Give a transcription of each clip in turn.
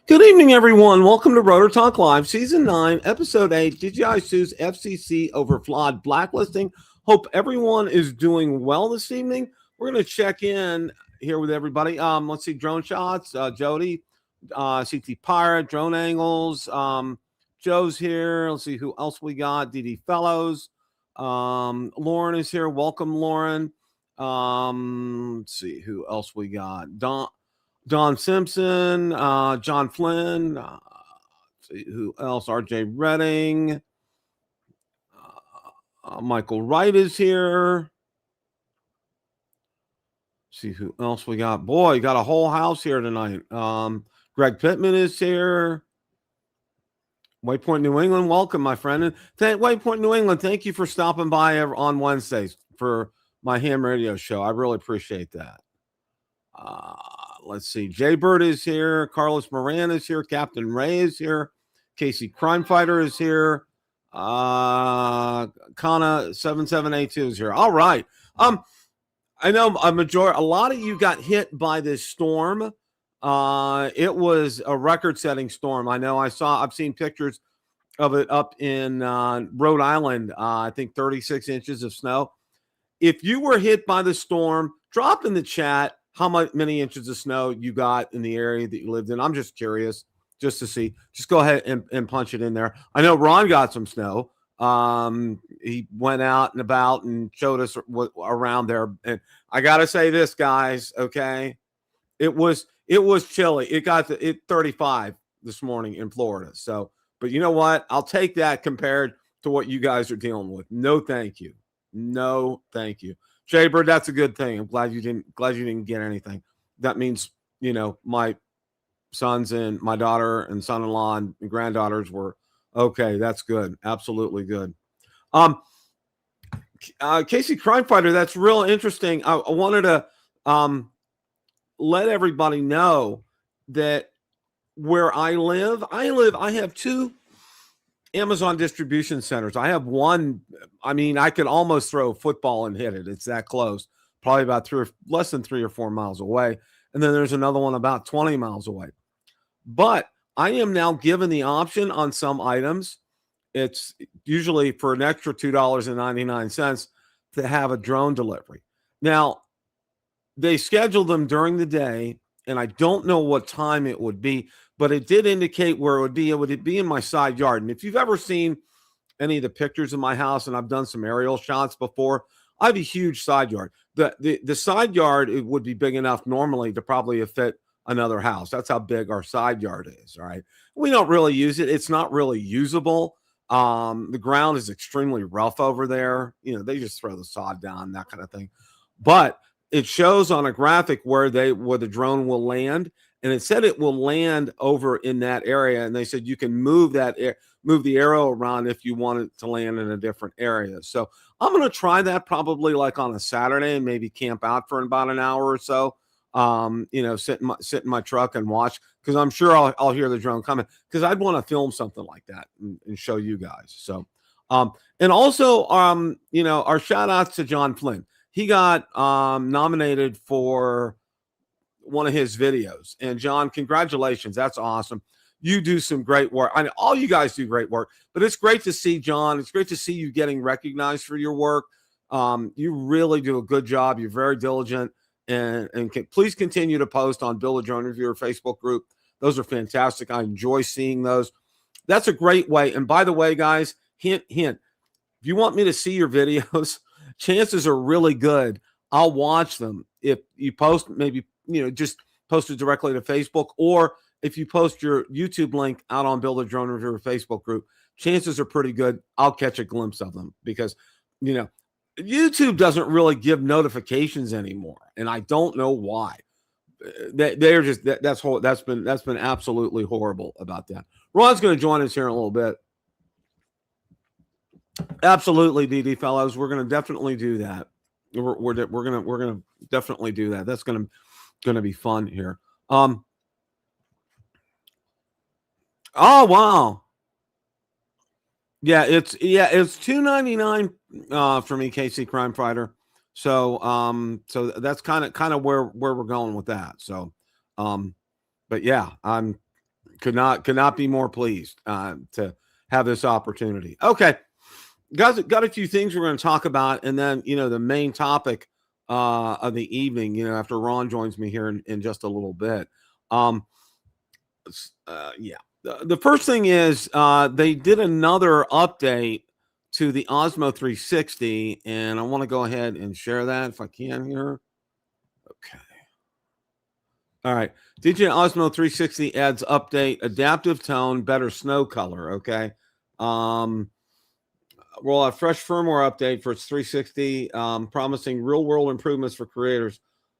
Good evening, everyone. Welcome to Rotor Talk Live, Season 9, Episode 8, DJI sues FCC over flawed blacklisting. Hope everyone is doing well this evening. We're going to check in here with everybody. Let's see, drone shots, Jody, CT Pirate, drone angles. Joe's here. Let's see who else we got. DD Fellows. Lauren is here. Welcome, Lauren. Let's see who else we got. Don Simpson, John Flynn, see who else? RJ Redding, Michael Wright is here. See who else we got. Boy, got a whole house here tonight. Greg Pittman is here. Waypoint New England, welcome, my friend. And Waypoint New England, thank you for stopping by on Wednesdays for my ham radio show. I really appreciate that. Let's see. Jaybird is here. Carlos Moran is here. Captain Ray is here. Casey Crime Fighter is here. Kana 7782 is here. All right. I know a lot of you got hit by this storm. It was a record-setting storm. I know. I've seen pictures of it up in Rhode Island. I think 36 inches of snow. If you were hit by the storm, drop in the chat how many inches of snow you got in the area that you lived in. I'm just curious just to see. Just go ahead and punch it in there. I know Ron got some snow. He went out and about and showed us around there. And I got to say this, guys, okay? It was chilly. It got to 35 this morning in Florida. So, but you know what? I'll take that compared to what you guys are dealing with. No, thank you. No, thank you. Jaybird, that's a good thing. I'm glad you didn't get anything. That means, you know, my sons and my daughter and son-in-law and granddaughters were okay. That's good. Absolutely good. Casey Crime Fighter, that's real interesting. I wanted to let everybody know that where I live, I have two Amazon distribution centers. I have one. I mean, I could almost throw a football and hit it. It's that close, probably about less than 3 or 4 miles away. And then there's another one about 20 miles away. But I am now given the option on some items. It's usually for an extra $2.99 to have a drone delivery. Now, they schedule them during the day, and I don't know what time it would be, but it did indicate where it would be. It would be in my side yard. And if you've ever seen any of the pictures of my house, and I've done some aerial shots before, I have a huge side yard. The side yard, it would be big enough normally to probably fit another house. That's how big our side yard is. All right. We don't really use it. It's not really usable. The ground is extremely rough over there. You know, they just throw the sod down, that kind of thing. But it shows on a graphic where the drone will land, and it said it will land over in that area. And they said you can move the arrow around if you want it to land in a different area. So I'm going to try that probably like on a Saturday and maybe camp out for about an hour or so. You know, sit in my truck and watch, because I'm sure I'll hear the drone coming, because I'd want to film something like that and show you guys. So, and also, you know, our shout outs to John Flynn. He got nominated for one of his videos. And John, congratulations. That's awesome. You do some great work. I know all you guys do great work, but it's great to see, John. It's great to see you getting recognized for your work. You really do a good job. You're very diligent. And please continue to post on Build a Drone Reviewer Facebook group. Those are fantastic. I enjoy seeing those. That's a great way. And by the way, guys, hint, if you want me to see your videos, chances are really good I'll watch them. If you post, maybe, you know, just post it directly to Facebook, or if you post your YouTube link out on Build a Drone Reviewer Facebook group, chances are pretty good I'll catch a glimpse of them, because, you know, YouTube doesn't really give notifications anymore, and I don't know why. they're just that's been absolutely horrible about that. Ron's going to join us here in a little bit. Absolutely, DD fellows, we're going to definitely do that. We're going to definitely do that. That's going to be fun here. Oh wow. Yeah, it's $299 for me, KC Crime Fighter. So so that's kind of where we're going with that. So but yeah, I'm could not be more pleased to have this opportunity. Okay. Guys, got a few things we're going to talk about, and then the main topic of the evening, after Ron joins me here in just a little bit. Yeah. The first thing is they did another update to the Osmo 360, and I want to go ahead and share that if I can here. Okay. All right. DJI Osmo 360 adds update, adaptive tone, better snow color. Okay. Roll out fresh firmware update for its 360, promising real-world improvements for creators.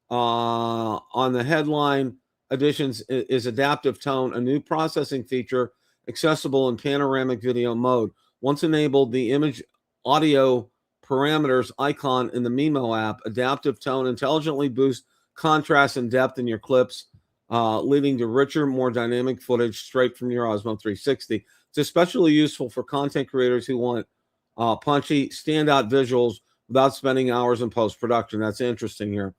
On the headline, additions is adaptive tone, a new processing feature accessible in panoramic video mode. Once enabled, the image audio parameters icon in the Mimo app, adaptive tone intelligently boosts contrast and depth in your clips, leading to richer, more dynamic footage straight from your Osmo 360. It's especially useful for content creators who want punchy, standout visuals without spending hours in post-production. That's interesting here.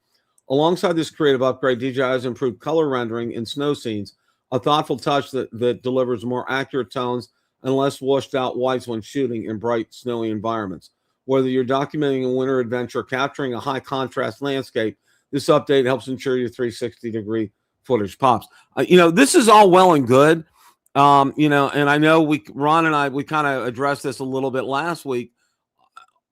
Alongside this creative upgrade, DJI has improved color rendering in snow scenes, a thoughtful touch that delivers more accurate tones and less washed out whites when shooting in bright, snowy environments. Whether you're documenting a winter adventure or capturing a high contrast landscape, this update helps ensure your 360-degree footage pops. This is all well and good. And I know Ron and I kind of addressed this a little bit last week.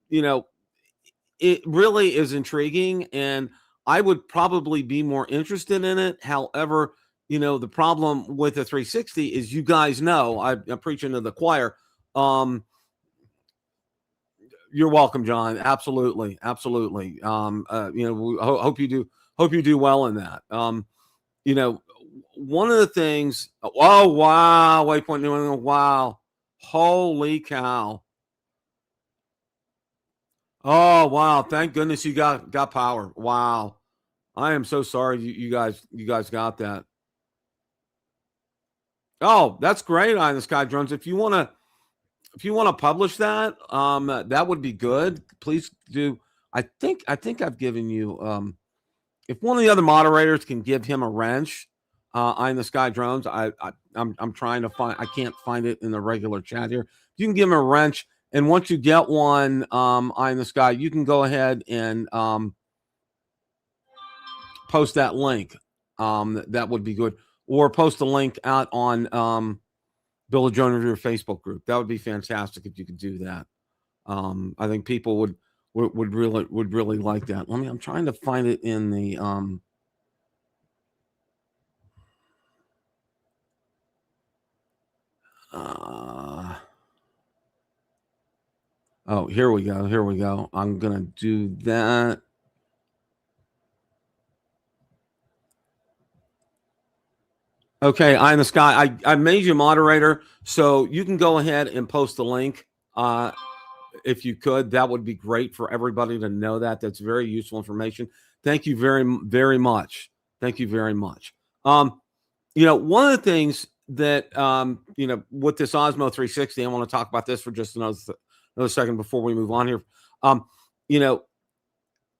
It really is intriguing, and I would probably be more interested in it. However, the problem with the 360 is, you guys know, I'm preaching to the choir. You're welcome, John. Absolutely. Absolutely. Hope you do well in that. One of the things, oh, wow, Waypoint New England, wow, holy cow. Oh, wow, thank goodness you got power. Wow. I am so sorry you guys got that. Oh, that's great, Eye in the Sky Drones. If you want to publish that, that would be good. Please do. I think I've given you if one of the other moderators can give him a wrench, Eye in the Sky Drones. I'm trying to find. I can't find it in the regular chat here. You can give him a wrench, and once you get one, Eye in the Sky, you can go ahead and post that link. That would be good, or post a link out on Bill and Joan Revere Facebook group. That would be fantastic if you could do that. I think people would really like that. I'm trying to find it in the oh, here we go. I'm gonna do that. Okay, Eye in the Sky, I made you moderator, so you can go ahead and post the link. If you could, that would be great for everybody to know that. That's very useful information. Thank you very, very much. Thank you very much. One of the things that, with this Osmo 360, I want to talk about this for just another second before we move on here.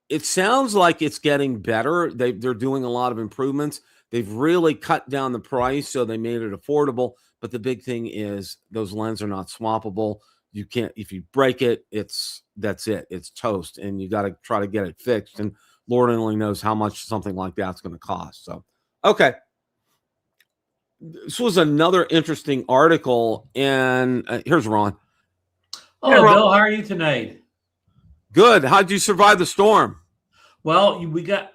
It sounds like it's getting better. They're doing a lot of improvements. They've really cut down the price, so they made it affordable. But the big thing is those lenses are not swappable. You can't, if you break it, that's it. It's toast, and you got to try to get it fixed. And Lord only knows how much something like that's going to cost. So, okay. This was another interesting article, and here's Ron. Hello, Ron. Bill. How are you tonight? Good. How'd you survive the storm? Well, we got,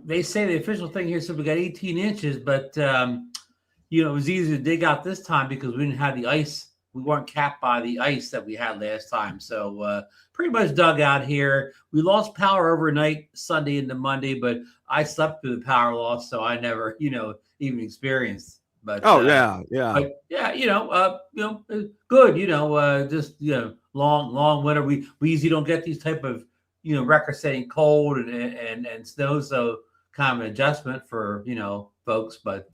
they say the official thing here said we got 18 inches, but, it was easy to dig out this time because we didn't have the ice we weren't capped by the ice that we had last time. So pretty much dug out here. We lost power overnight Sunday into Monday, but I slept through the power loss, so I never, even experienced. But yeah. But yeah, good. Just long winter. We usually don't get these type of record-setting cold and snow, so kind of an adjustment for folks. But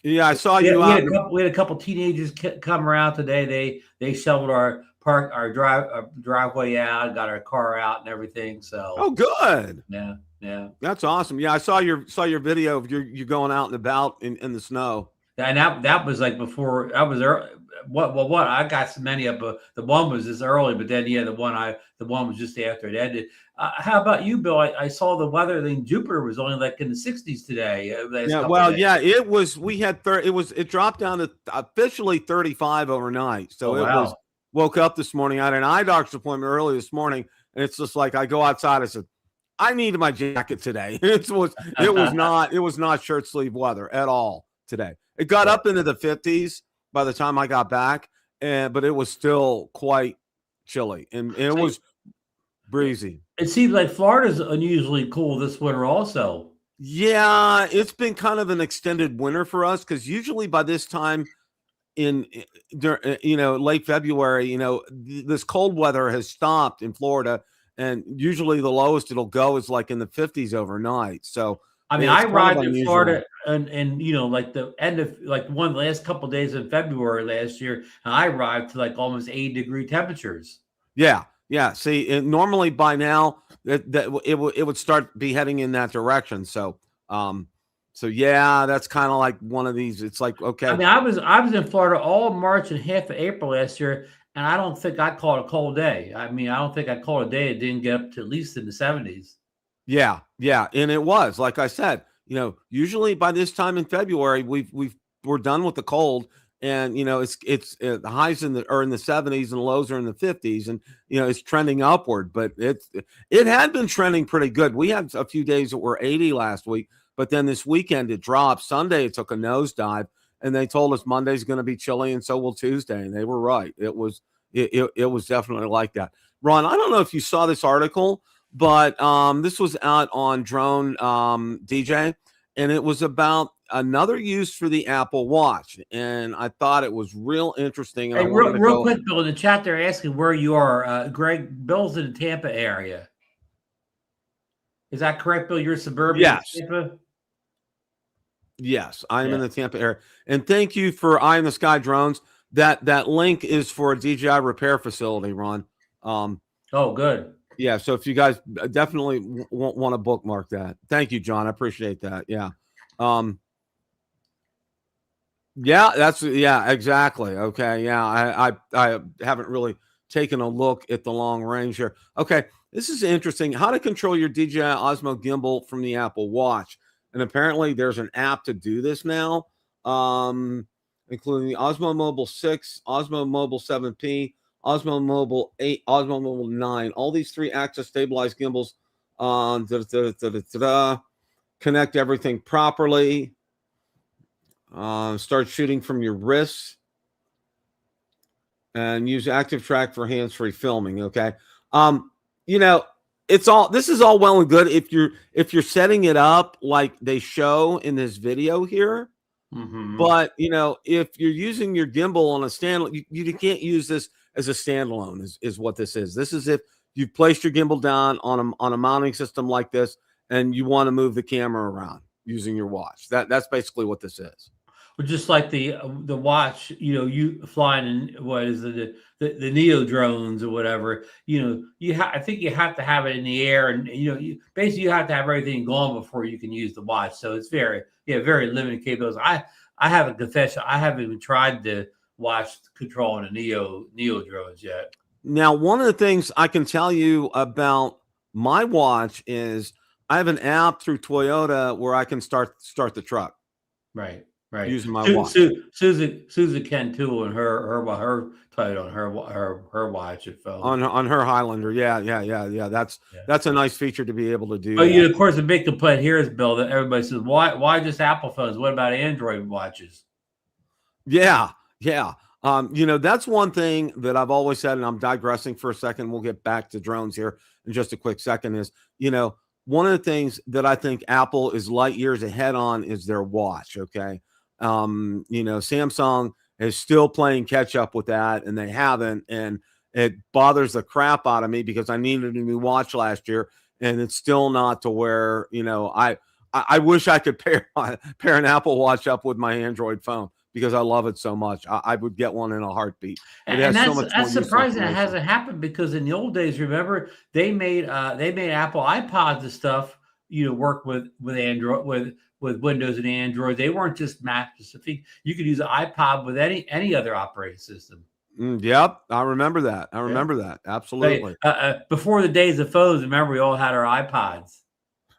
yeah, I saw you out. We had a couple teenagers come around today. They shoveled our driveway out, got our car out and everything. So good. Yeah, that's awesome. Yeah, I saw your video of you going out and about in the snow. And that was like before I was early. What I got so many of, the one was this early, but then the one was just after it ended. How about you, Bill? I saw the weather in Jupiter was only like in the 60s today. It was. We had it dropped down to officially 35 overnight. So woke up this morning. I had an eye doctor's appointment early this morning, and it's just like I go outside. I said, I needed my jacket today. It was not shirt sleeve weather at all today. It got up into the 50s by the time I got back, but it was still quite chilly, and it was breezy. It seems like Florida's unusually cool this winter also. Yeah, it's been kind of an extended winter for us because usually by this time in late February, this cold weather has stopped in Florida, and usually the lowest it'll go is like in the 50s overnight. So I mean, I arrived in Florida and like the end of like one of the last couple of days in February last year, and I arrived to like almost 80-degree temperatures. Yeah. See, normally by now that it would start be heading in that direction. So yeah, that's kind of like one of these. It's like, okay. I mean, I was in Florida all March and half of April last year, and I don't think I called a cold day. I mean, I don't think I called a day it didn't get up to at least in the 70s. Yeah, and it was like I said. Usually by this time in February, we're done with the cold. And it's the highs are in the 70s and lows are in the 50s, and it's trending upward. But it had been trending pretty good. We had a few days that were 80 last week, but then this weekend it dropped. Sunday it took a nosedive, and they told us Monday's going to be chilly, and so will Tuesday, and they were right. It was definitely like that. Ron, I don't know if you saw this article, but this was out on Drone DJ, and it was about another use for the Apple Watch, and I thought it was real interesting. Hey, real quick, Bill, in the chat they're asking where you are. Greg, Bill's in the Tampa area. Is that correct, Bill? You're suburban? Yes. Tampa? Yes, I'm in the Tampa area. And thank you for Eye in the Sky Drones. That link is for a DJI repair facility, Ron. Oh, good. Yeah, so if you guys definitely want to bookmark that. Thank you, John. I appreciate that. Yeah. Yeah, exactly. Okay. Yeah. I haven't really taken a look at the long range here. Okay. This is interesting. How to control your DJI Osmo gimbal from the Apple Watch. And apparently there's an app to do this now, including the Osmo Mobile 6, Osmo Mobile 7P, Osmo Mobile 8, Osmo Mobile 9. All these 3-axis stabilized gimbals connect everything properly. Start shooting from your wrists, and use Active Track for hands-free filming. Okay. This is all well and good if you're setting it up like they show in this video here. Mm-hmm. But if you're using your gimbal on a standalone, you can't use this as a standalone. Is what this is. This is if you've placed your gimbal down on a mounting system like this, and you want to move the camera around using your watch. That's basically what this is. Well, just like the watch, you flying in what is the Neo drones or whatever. I think you have to have it in the air, and you have to have everything going before you can use the watch. So it's very limited capabilities. I have a confession. I haven't even tried to watch controlling the Neo drones yet. Now, one of the things I can tell you about my watch is I have an app through Toyota where I can start the truck. Right. Using my watch. Susan can too, and her title on her watch it fell on her Highlander. Yeah. That's a nice feature to be able to do. But of course, the big complaint here is, Bill, that everybody says, why just Apple phones? What about Android watches? Yeah. That's one thing that I've always said, and I'm digressing for a second. We'll get back to drones here in just a quick second. Is, one of the things that I think Apple is light years ahead on is their watch. Okay. Samsung is still playing catch up with that, and they haven't. And it bothers the crap out of me because I needed a new watch last year, and it's still not to where, I wish I could pair an Apple Watch up with my Android phone because I love it so much. I would get one in a heartbeat. And that's surprising it hasn't happened, because in the old days, remember, they made Apple iPods and stuff, work with Android, with Windows and Android. They weren't just Mac specific. You could use an iPod with any other operating system. Yep, I remember that. That absolutely. Before the days of phones, remember, we all had our iPods.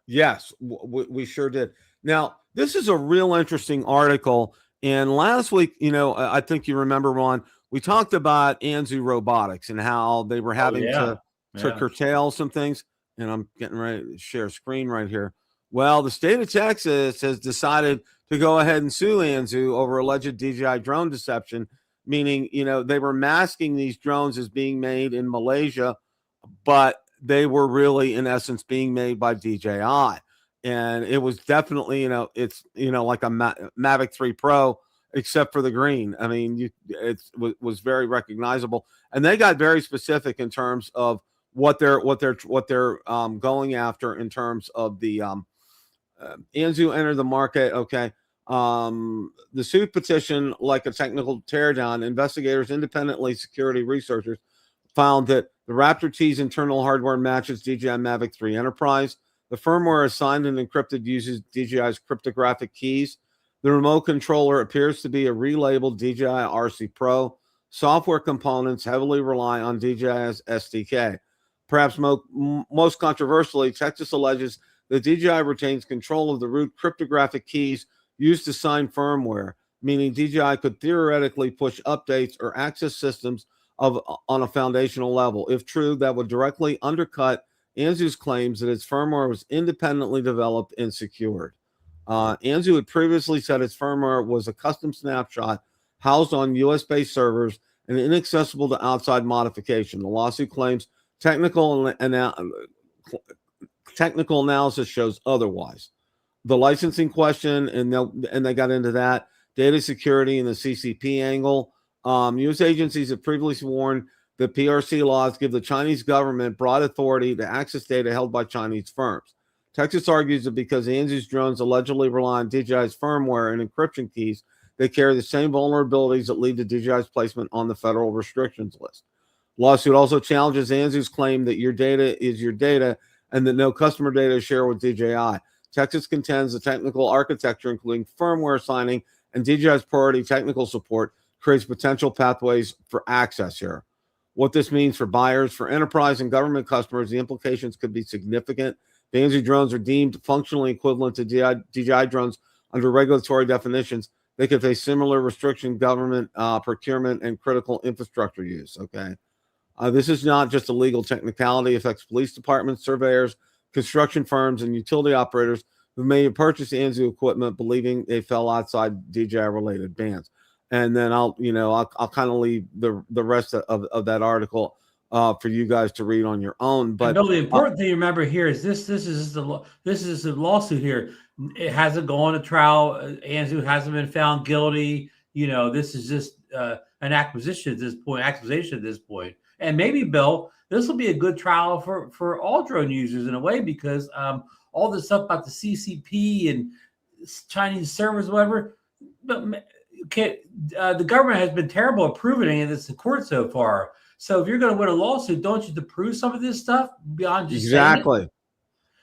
Yes, we sure did. Now, this is a real interesting article. And last week, I think you remember, Ron, we talked about Anzu Robotics and how they were having to curtail some things. And I'm getting ready to share a screen right here. Well, the state of Texas has decided to go ahead and sue Anzu over alleged DJI drone deception, meaning, they were masking these drones as being made in Malaysia, but they were really, in essence, being made by DJI. And it was definitely, it's, like a Mavic 3 Pro, except for the green. I mean, it was very recognizable. And they got very specific in terms of what they're going after in terms of the Anzu entered the market. Okay. The suit petition, like a technical teardown, investigators, independently security researchers, found that the Raptor T's internal hardware matches DJI Mavic 3 Enterprise. The firmware assigned and encrypted uses DJI's cryptographic keys. The remote controller appears to be a relabeled DJI RC Pro. Software components heavily rely on DJI's SDK. Perhaps most controversially, Texas alleges that DJI retains control of the root cryptographic keys used to sign firmware, meaning DJI could theoretically push updates or access systems on a foundational level. If true, that would directly undercut Anzu's claims that its firmware was independently developed and secured. Anzu had previously said its firmware was a custom snapshot housed on US-based servers and inaccessible to outside modification. The lawsuit claims technical analysis shows otherwise. The licensing question, and they got into that, data security and the CCP angle. U.S. agencies have previously warned that PRC laws give the Chinese government broad authority to access data held by Chinese firms. Texas argues that because Anzu's drones allegedly rely on DJI's firmware and encryption keys, they carry the same vulnerabilities that lead to DJI's placement on the federal restrictions list. Lawsuit also challenges Anzu's claim that your data is your data and that no customer data is shared with DJI. Texas contends the technical architecture, including firmware signing and DJI's priority technical support, creates potential pathways for access here. What this means for buyers, for enterprise and government customers, the implications could be significant. The Anzu drones are deemed functionally equivalent to DJI drones under regulatory definitions. They could face similar restriction, government procurement, and critical infrastructure use. Okay. This is not just a legal technicality. It affects police departments, surveyors, construction firms, and utility operators who may have purchased Anzu equipment believing they fell outside DJI-related bans. And then I'll kind of leave the rest of that article for you guys to read on your own. But no, the important thing to remember here is this is the lawsuit here. It hasn't gone to trial. Anzu hasn't been found guilty. This is just an accusation at this point. And maybe, Bill, this will be a good trial for all drone users in a way, because all this stuff about the CCP and Chinese servers, whatever, but the government has been terrible at proving any of this in court so far. So if you're going to win a lawsuit, don't you have to prove some of this stuff beyond just exactly? Saying it?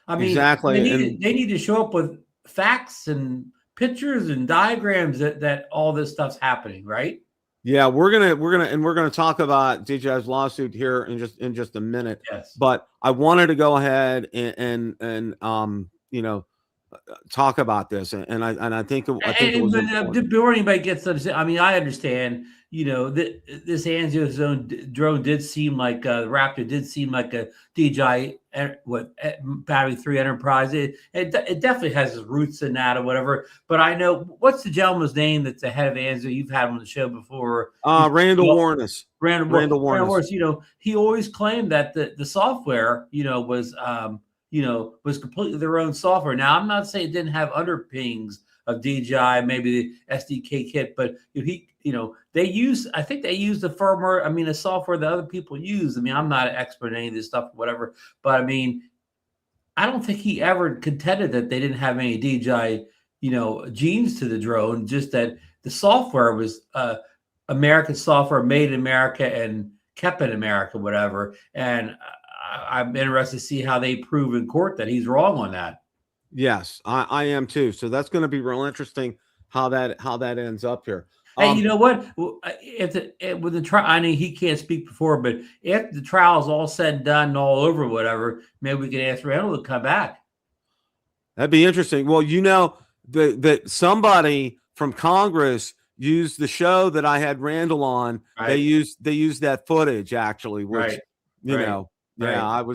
I mean, exactly. They need to show up with facts and pictures and diagrams that all this stuff's happening, right? Yeah, we're gonna talk about DJI's lawsuit here in just a minute. Yes. But I wanted to go ahead and talk about this, and I think it was important. Before anybody gets upset, I mean, I understand. You know, this Anzu zone drone did seem like the Raptor did seem like a DJI Battery 3 Enterprise. It definitely has its roots in that or whatever. But I know, what's the gentleman's name that's the head of Anzu? You've had him on the show before. Randall Warnes. Randall Warnes. You know, he always claimed that the software, was completely their own software. Now, I'm not saying it didn't have underpinnings of DJI, maybe the SDK kit, but they use the firmware. I mean, the software that other people use. I mean, I'm not an expert in any of this stuff, whatever, but I mean, I don't think he ever contended that they didn't have any DJI, genes to the drone, just that the software was American software, made in America and kept in America, whatever. And I'm interested to see how they prove in court that he's wrong on that. Yes, I am too. So that's going to be real interesting how that ends up here. Hey, you know what? With the trial, I mean, he can't speak before, but if the trial is all said and done and all over, whatever, maybe we can ask Randall to come back. That'd be interesting. Well, that somebody from Congress used the show that I had Randall on. Right. They used that footage actually, which right. Yeah, it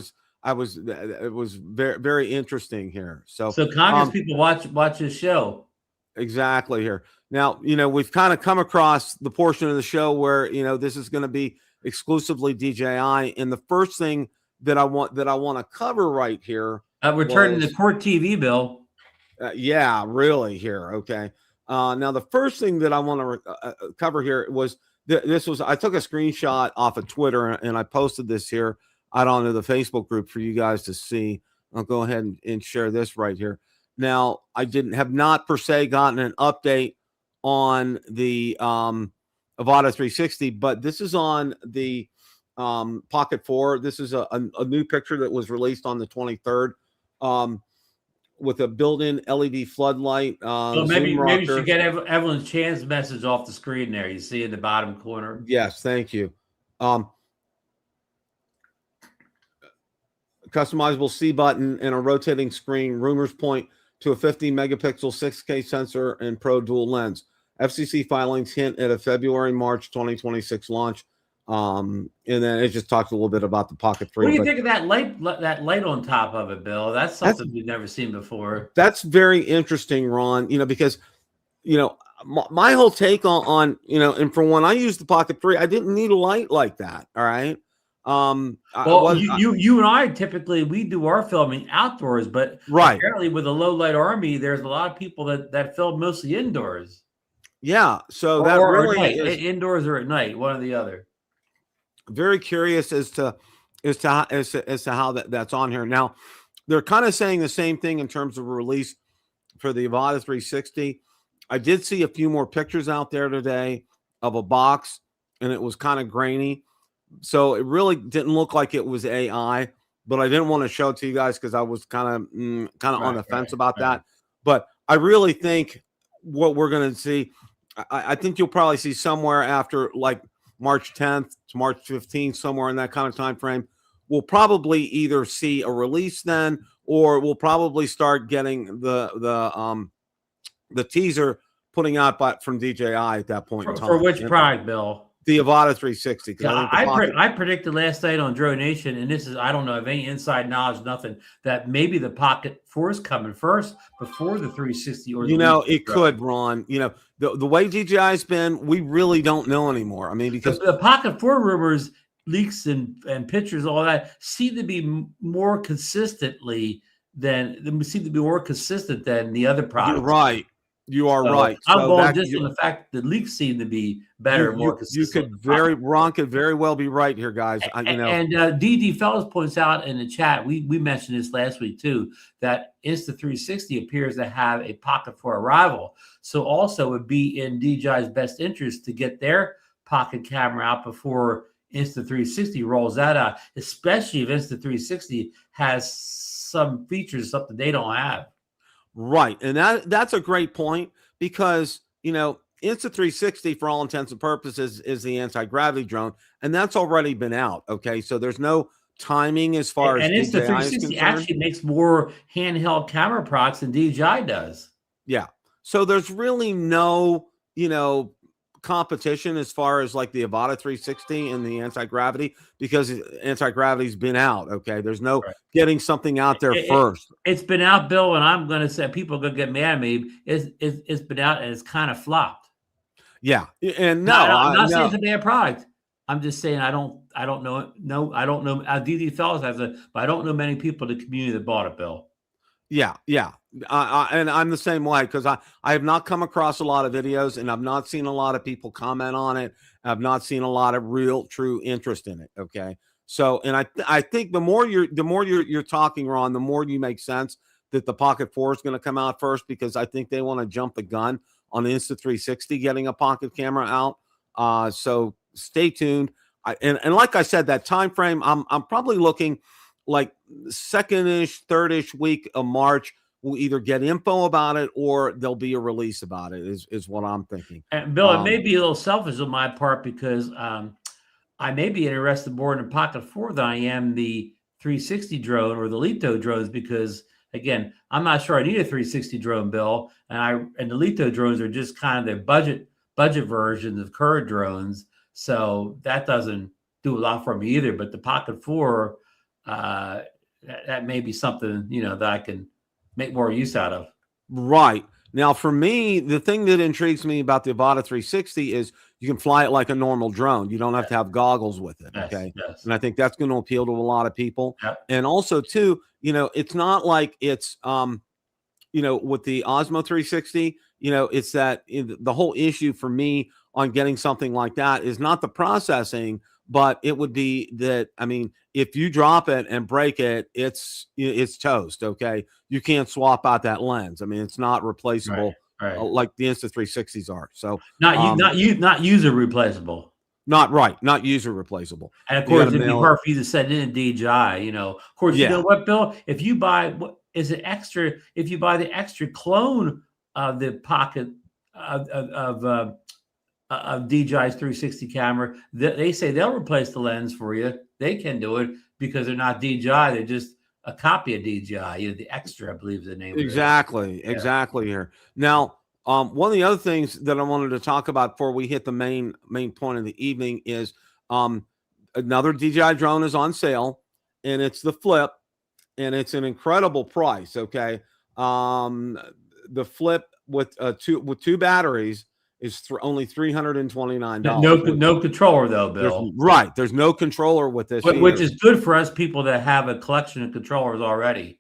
was very, very interesting here. So Congress people watch this show. Exactly here. Now, we've kind of come across the portion of the show where, this is going to be exclusively DJI. And the first thing that I want to cover right here. Returning to court TV, Bill. Yeah, really here. Okay. Now, the first thing that I want to cover here was I took a screenshot off of Twitter and I posted this here out onto the Facebook group for you guys to see. I'll go ahead and share this right here. Now, I have not per se gotten an update on the Avata 360, but this is on the Pocket 4. This is a new picture that was released on the 23rd with a built-in LED floodlight. So maybe you should get Evelyn Chan's message off the screen there. You see in the bottom corner. Yes, thank you. Customizable C button and a rotating screen. Rumors point to a 50 megapixel 6K sensor and Pro dual lens. FCC filings hint at a March 2026 launch. And then it just talks a little bit about the Pocket 3. What do you think of that light on top of it, Bill? That's something we've never seen before. That's very interesting, Ron, because, my whole take on, and from when I used the Pocket 3, I didn't need a light like that. All right. You and I typically we do our filming outdoors, but apparently with a low light army, there's a lot of people that film mostly indoors. Yeah, so that really is indoors or at night, one or the other. Very curious as to how that's on here. Now, they're kind of saying the same thing in terms of release for the Avata 360. I did see a few more pictures out there today of a box, and it was kind of grainy. So it really didn't look like it was AI, but I didn't want to show it to you guys because I was kind of on the fence about that. But I really think what we're going to see, I think you'll probably see somewhere after like March 10th to March 15th, somewhere in that kind of time frame. We'll probably either see a release then, or we'll probably start getting the teaser putting out from DJI at that point in time. For which product, Bill? The Avata 360. Yeah, I predicted last night on Drone Nation, and this is, I don't know of any inside knowledge, nothing, that maybe the Pocket 4 is coming first before the 360. Or it could, Ron. The way DJI's been, we really don't know anymore. I mean, because the Pocket 4 rumors, leaks, and pictures, all that seem to be more consistently than the other products. You're right. You are right. I'm going just on the fact that leaks seem to be better and more consistent. Ron could very well be right here, guys. And DD Fellows points out in the chat, we mentioned this last week too, that Insta360 appears to have a Pocket 4 arrival. So also it would be in DJI's best interest to get their Pocket camera out before Insta360 rolls that out, especially if Insta360 has some features, something they don't have. Right. And that's a great point because, Insta360 for all intents and purposes is the anti-gravity drone, and that's already been out. Okay. So there's no timing as far as DJI is Insta360 concerned. actually makes more handheld camera products than DJI does. Yeah. So there's really no, competition as far as like the Avata 360 and the anti-gravity, because anti-gravity's been out. Okay. There's no getting something out there first. It's been out, Bill, and I'm going to say people are going to get mad at me. It's been out and it's kind of flopped. Yeah. And I'm not saying it's a bad product. I'm just saying I don't know. No, I don't know. DD Fellows has it, but I don't know many people in the community that bought it, Bill. Yeah. And I'm the same way, because I have not come across a lot of videos, and I've not seen a lot of people comment on it. I've not seen a lot of real true interest in it. Okay. So, and I think the more you're talking, Ron, the more you make sense that the Pocket 4 is going to come out first, because I think they want to jump the gun on the Insta360 getting a pocket camera out. So stay tuned. And like I said, that time frame, I'm probably looking like second-ish, third-ish week of March. We'll either get info about it or there'll be a release about it, is what I'm thinking. And Bill, it may be a little selfish on my part, because I may be interested more in the Pocket 4 than I am the 360 drone or the Lito drones, because again, I'm not sure I need a 360 drone, Bill, and the Lito drones are just kind of the budget versions of current drones, so that doesn't do a lot for me either. But the Pocket 4, that may be something that I can make more use out of. Right. Now, for me, the thing that intrigues me about the Avata 360 is you can fly it like a normal drone. You don't have to have goggles with it. Okay. Yes. And I think that's going to appeal to a lot of people. Yep. And also, too, it's not like it's, with the Osmo 360, it's that the whole issue for me on getting something like that is not the processing, but it would be that, I mean, if you drop it and break it, it's toast. Okay. You can't swap out that lens. I mean, it's not replaceable. Right. Like the Insta360s are. So not user replaceable. Not user replaceable. And of course, it'd be hard for you to send in a DJI, Of course, you know what, Bill? If you buy if you buy the extra clone of the Pocket of DJI's 360 camera, they say they'll replace the lens for you. They can do it because they're not DJI. They're just a copy of DJI. The extra, I believe, is the name. Exactly here. Now, one of the other things that I wanted to talk about before we hit the main point of the evening is another DJI drone is on sale, and it's the Flip, and it's an incredible price. Okay, the Flip with two batteries is only $329. No controller though, Bill. There's no controller with this, which is good for us people that have a collection of controllers already.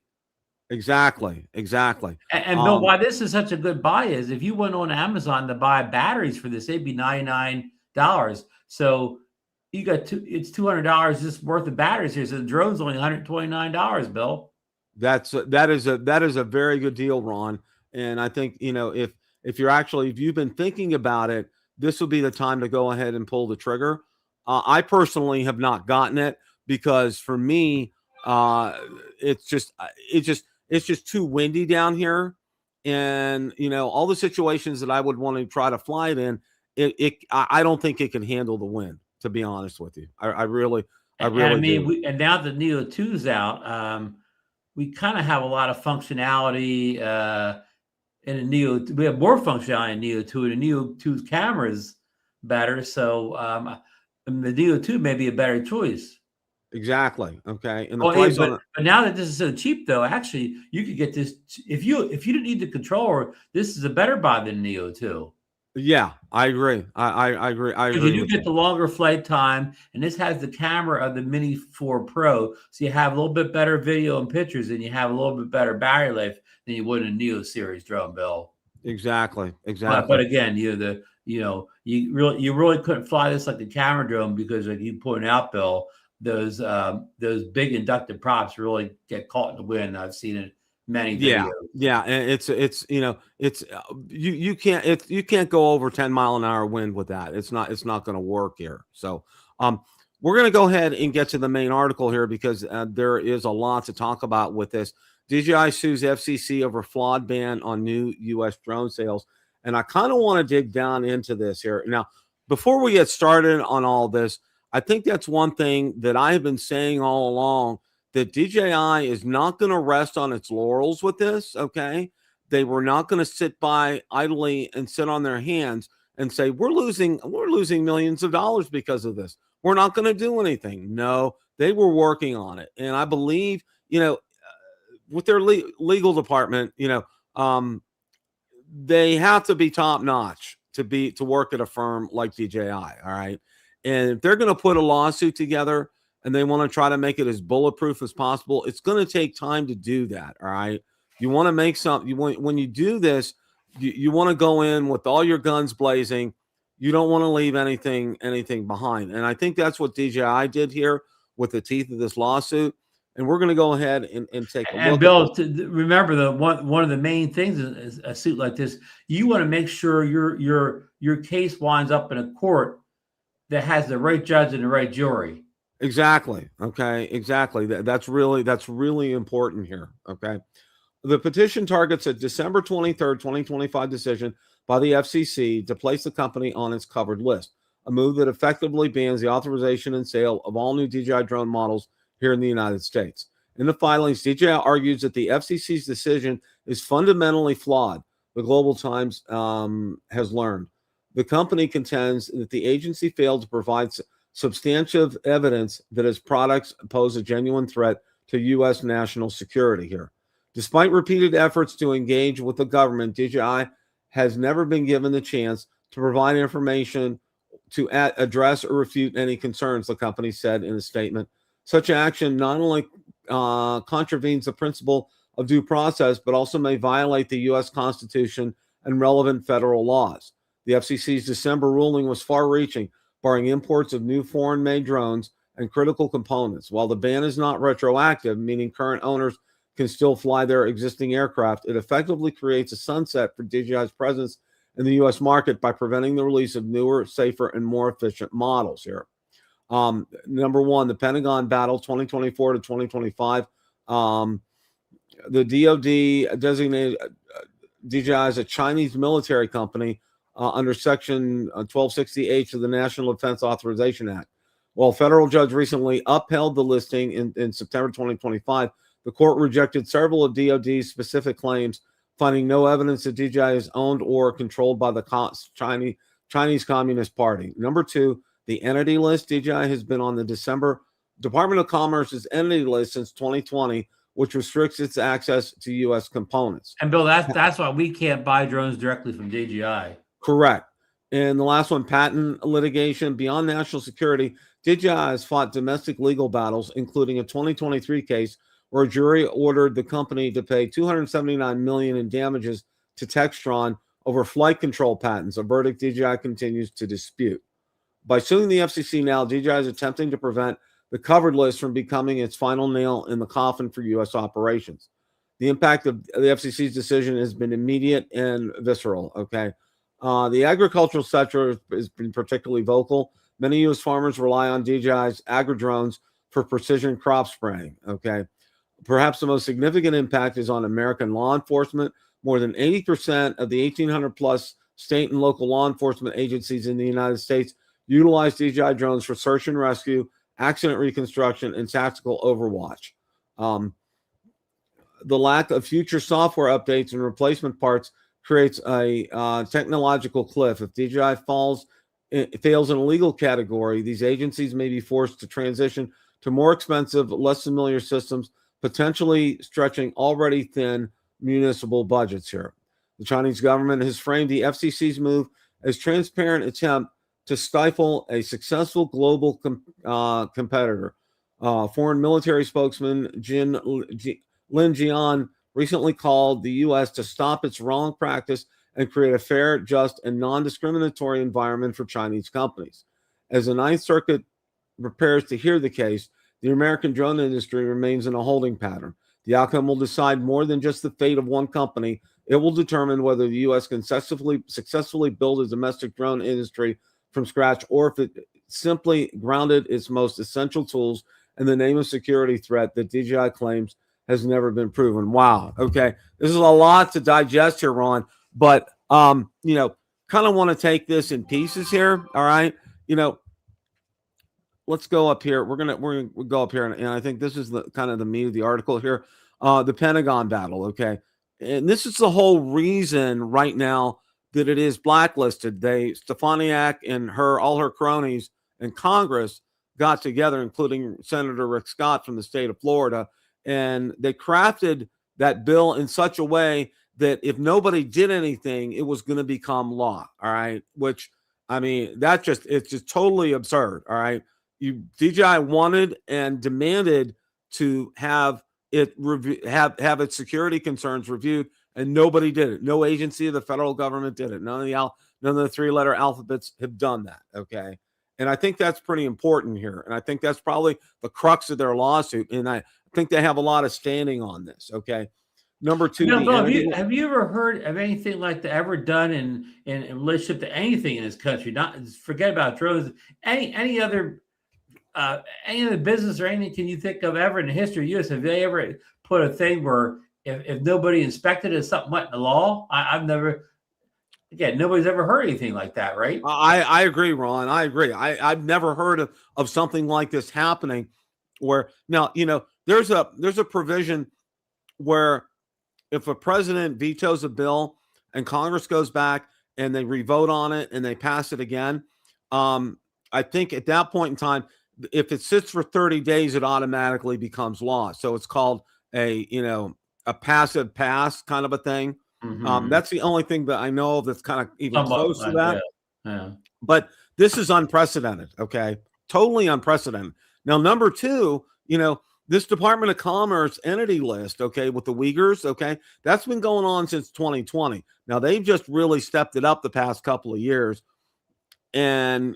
Exactly. And Bill, why this is such a good buy is if you went on Amazon to buy batteries for this, they'd be $99. So you got it's $200 just worth of batteries here. So the drone's only $129, Bill. That is a very good deal, Ron. And I think if you've been thinking about it, this will be the time to go ahead and pull the trigger. I personally have not gotten it because for me, it's just too windy down here. And, all the situations that I would want to try to fly it in, I don't think it can handle the wind, to be honest with you. I really do. And now the Neo 2's out, we kind of have a lot of functionality, in a Neo. We have more functionality in Neo 2, and the Neo 2's camera is better. So the Neo 2 may be a better choice. Exactly. Okay. And but now that this is so cheap, though, actually you could get this if you didn't need the controller. This is a better buy than Neo 2. Yeah, I agree. I agree. You get the longer flight time, and this has the camera of the Mini 4 Pro, so you have a little bit better video and pictures, and you have a little bit better battery life than you would in a Neo series drone, Bill. Exactly. But again, you really couldn't fly this like the camera drone because, like you pointed out, Bill, those big inductive props really get caught in the wind. I've seen it many videos. Yeah, and it's you can't go over 10-mile-an-hour wind with that. It's not going to work here. So we're going to go ahead and get to the main article here because there is a lot to talk about with this. DJI sues FCC over flawed ban on new U.S. drone sales, and I kind of want to dig down into this here now. Before we get started on all this, I think that's one thing that I have been saying all along, that DJI is not going to rest on its laurels with this. Okay. They were not going to sit by idly and sit on their hands and say, we're losing millions of dollars because of this. We're not going to do anything. No, they were working on it. And I believe, with their legal department, they have to be top notch to work at a firm like DJI. All right. And if they're going to put a lawsuit together and they want to try to make it as bulletproof as possible, it's going to take time to do that. All right. You want to make something, when you do this, you want to go in with all your guns blazing. You don't want to leave anything behind. And I think that's what DJI did here with the teeth of this lawsuit. And we're going to go ahead and take a look. And Bill, remember, the one of the main things is a suit like this, you want to make sure your case winds up in a court that has the right judge and the right jury. Exactly. Okay. Exactly. That's really important here. Okay. The petition targets a December 23rd, 2025 decision by the FCC to place the company on its covered list, a move that effectively bans the authorization and sale of all new DJI drone models here in the United States. In the filings, DJI argues that the FCC's decision is fundamentally flawed, the Global Times has learned. The company contends that the agency failed to provide substantive evidence that its products pose a genuine threat to U.S. national security here. Despite repeated efforts to engage with the government, DJI has never been given the chance to provide information to address or refute any concerns, the company said in a statement. Such action not only contravenes the principle of due process, but also may violate the U.S. Constitution and relevant federal laws. The FCC's December ruling was far-reaching, barring imports of new foreign-made drones and critical components. While the ban is not retroactive, meaning current owners can still fly their existing aircraft, it effectively creates a sunset for DJI's presence in the U.S. market by preventing the release of newer, safer, and more efficient models here. Number one, the Pentagon battle 2024 to 2025. The DoD designated DJI as a Chinese military company under Section 1260H of the National Defense Authorization Act. While a federal judge recently upheld the listing in September 2025, the court rejected several of DoD's specific claims, finding no evidence that DJI is owned or controlled by the Chinese Communist Party. Number two, the entity list. DJI has been on the Department of Commerce's entity list since 2020, which restricts its access to U.S. components. And Bill, that's why we can't buy drones directly from DJI. Correct. And the last one, patent litigation. Beyond national security, DJI has fought domestic legal battles, including a 2023 case where a jury ordered the company to pay $279 million in damages to Textron over flight control patents, a verdict DJI continues to dispute. By suing the FCC now, DJI is attempting to prevent the covered list from becoming its final nail in the coffin for U.S. operations. The impact of the FCC's decision has been immediate and visceral, okay? The agricultural sector has been particularly vocal. Many U.S. farmers rely on DJI's agri-drones for precision crop spraying, okay? Perhaps the most significant impact is on American law enforcement. More than 80% of the 1,800 plus state and local law enforcement agencies in the United States utilize DJI drones for search and rescue, accident reconstruction, and tactical overwatch. The lack of future software updates and replacement parts creates a technological cliff. If DJI fails in a legal category, these agencies may be forced to transition to more expensive, less familiar systems, potentially stretching already thin municipal budgets here. The Chinese government has framed the FCC's move as transparent attempt to stifle a successful global competitor. Foreign military spokesman Lin Jian recently called the U.S. to stop its wrong practice and create a fair, just, and non-discriminatory environment for Chinese companies. As the Ninth Circuit prepares to hear the case, the American drone industry remains in a holding pattern. The outcome will decide more than just the fate of one company. It will determine whether the U.S. can successfully build a domestic drone industry from scratch, or if it simply grounded its most essential tools in the name of security threat that DJI claims has never been proven. Wow. Okay. This is a lot to digest here, Ron, but, kind of want to take this in pieces here. All right. let's go up here. We're gonna go up here, and I think this is the kind of the meat of the article here. The Pentagon battle, okay, and this is the whole reason right now that it is blacklisted. Stefaniak and all her cronies in Congress got together, including Senator Rick Scott from the state of Florida, and they crafted that bill in such a way that if nobody did anything, it was going to become law. All right, which I mean, it's just totally absurd. All right. DJI wanted and demanded to have it have its security concerns reviewed, and nobody did it. No agency of the federal government did it. None of the three-letter alphabets have done that. Okay. And I think that's pretty important here. And I think that's probably the crux of their lawsuit. And I think they have a lot of standing on this. Okay. Number two, have you ever heard of anything like that ever done in relationship to anything in this country? Not forget about drones. Any other business or anything can you think of ever in the history of U.S.? Have they ever put a thing where if nobody inspected it, something went in the law? Nobody's ever heard anything like that, right? I agree, Ron. I agree. I've never heard of something like this happening. Where now, there's a provision where if a president vetoes a bill and Congress goes back and they revote on it and they pass it again, I think at that point in time, if it sits for 30 days, it automatically becomes law. So it's called a passive pass kind of a thing. Mm-hmm. That's the only thing that I know of that's kind of even close to that. Yeah. But this is unprecedented. Okay. Totally unprecedented. Now, number two, this Department of Commerce entity list, okay, with the Uyghurs, okay, that's been going on since 2020. Now, they've just really stepped it up the past couple of years and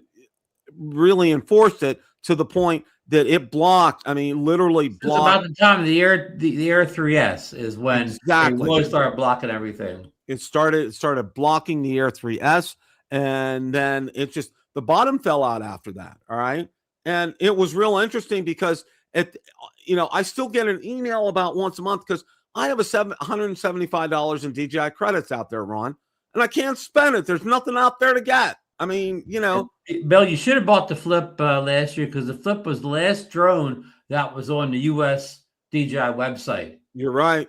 really enforced it to the point that it blocked, literally blocked. It's about the time of the Air 3S is when they really started blocking everything. It started blocking the Air 3S, and then the bottom fell out after that, all right? And it was real interesting because I still get an email about once a month because I have $175 in DJI credits out there, Ron, and I can't spend it. There's nothing out there to get. Bill, you should have bought the Flip last year because the Flip was the last drone that was on the U.S. DJI website. You're right.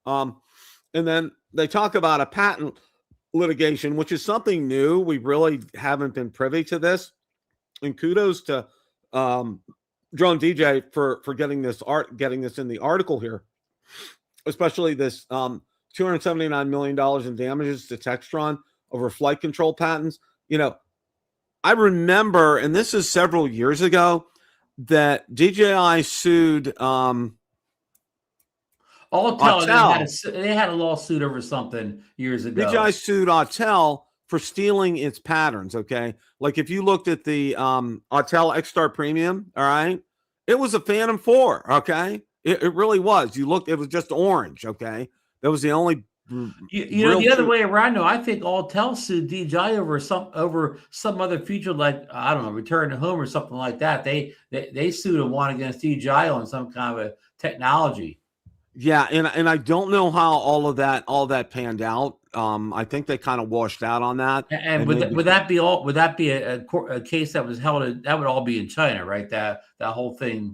And then they talk about a patent litigation, which is something new. We really haven't been privy to this. And kudos to Drone DJ for getting this in the article here, especially this $279 million in damages to Textron over flight control patents. I remember, and this is several years ago, that DJI sued Autel. They had a lawsuit over something years ago. DJI sued Autel for stealing its patterns, okay? Like if you looked at the Autel X-Star Premium, all right? It was a Phantom 4, okay? It really was. It was just orange, okay? That was the only the other way around, though, I think Autel sued DJI over some other feature like, I don't know, Return to Home or something like that. They sued and won against DJI on some kind of a technology. Yeah, and I don't know how all that panned out. I think they kind of washed out on that. And would that be a case that was held? That would all be in China, right? That whole thing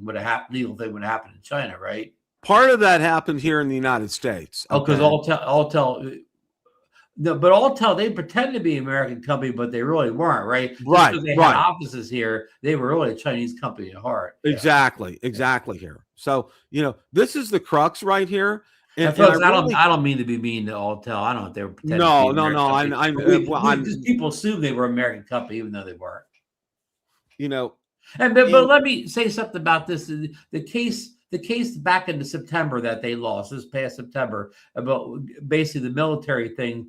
legal thing would happen in China, right? Part of that happened here in the United States. Okay. Because Autel, but Autel, they pretend to be an American company, but they really weren't, right? Right. Because they had offices here, they were really a Chinese company at heart. Exactly here. So this is the crux right here. And folks, I don't mean to be mean to Autel. I don't know if they were pretending. No. People assumed they were an American company, even though they weren't. But let me say something about this. The case back in September that they lost this past September about basically the military thing.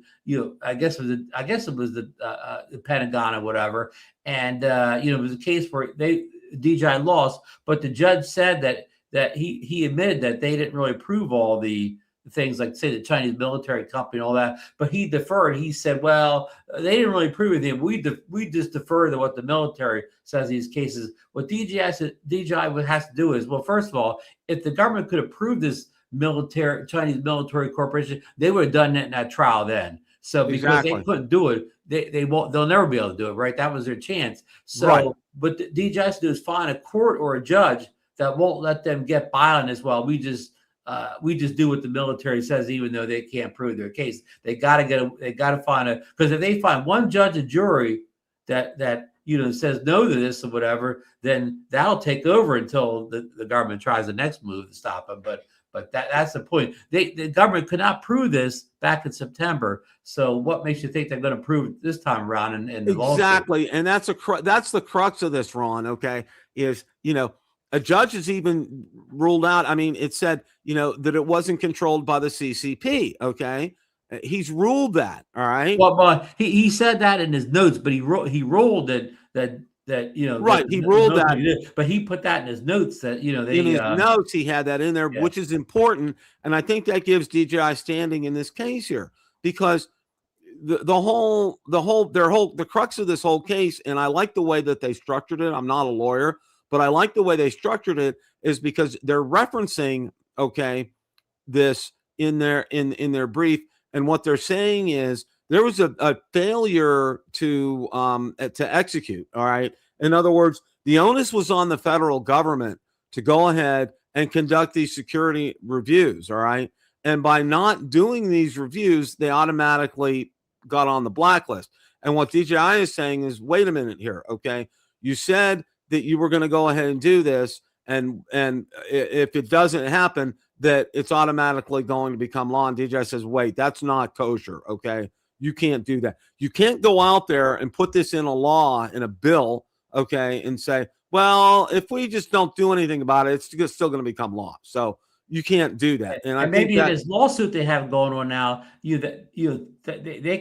I guess it was the Pentagon or whatever, and it was a case where DJI lost, but the judge said that he admitted that they didn't really prove all the things like, say, the Chinese military company and all that, but he deferred. He said, well, they didn't really prove anything. We just defer to what the military says in these cases. What DJI has to do is, well, first of all, if the government could have proved this Chinese military corporation, they would have done that in that trial then. So because they Exactly. couldn't do it, they'll never be able to do it, right? That was their chance. So Right. but the DJI has to do is find a court or a judge that won't let them get by on this. Well, we just do what the military says, even though they can't prove their case. They got to find because if they find one judge and jury that says no to this or whatever, then that'll take over until the government tries the next move to stop them. But that's the point. The government could not prove this back in September. So what makes you think they're going to prove it this time around in the lawsuit? Exactly. And that's the crux of this, Ron, okay, is, a judge has even ruled out, I mean, it said, that it wasn't controlled by the CCP, okay? He's ruled that, all right? Well, he said that in his notes, but he ruled that right, he ruled that, but he put that in his notes that in his notes he had that in there, yeah. which is important, and I think that gives DJI standing in this case here, because the crux of this whole case, and I like the way that they structured it. I'm not a lawyer, but I like the way they structured it, is because they're referencing, okay, this in their brief, and what they're saying is there was a failure to execute. All right. In other words, the onus was on the federal government to go ahead and conduct these security reviews. All right. And by not doing these reviews, they automatically got on the blacklist. And what DJI is saying is, wait a minute here. Okay. You said that you were going to go ahead and do this. And if it doesn't happen, that it's automatically going to become law. And DJI says, wait, that's not kosher. Okay. You can't do that. You can't go out there and put this in a law, in a bill, okay, and say, well, if we just don't do anything about it, it's still going to become law. So you can't do that. And I maybe think in this lawsuit they have going on now, they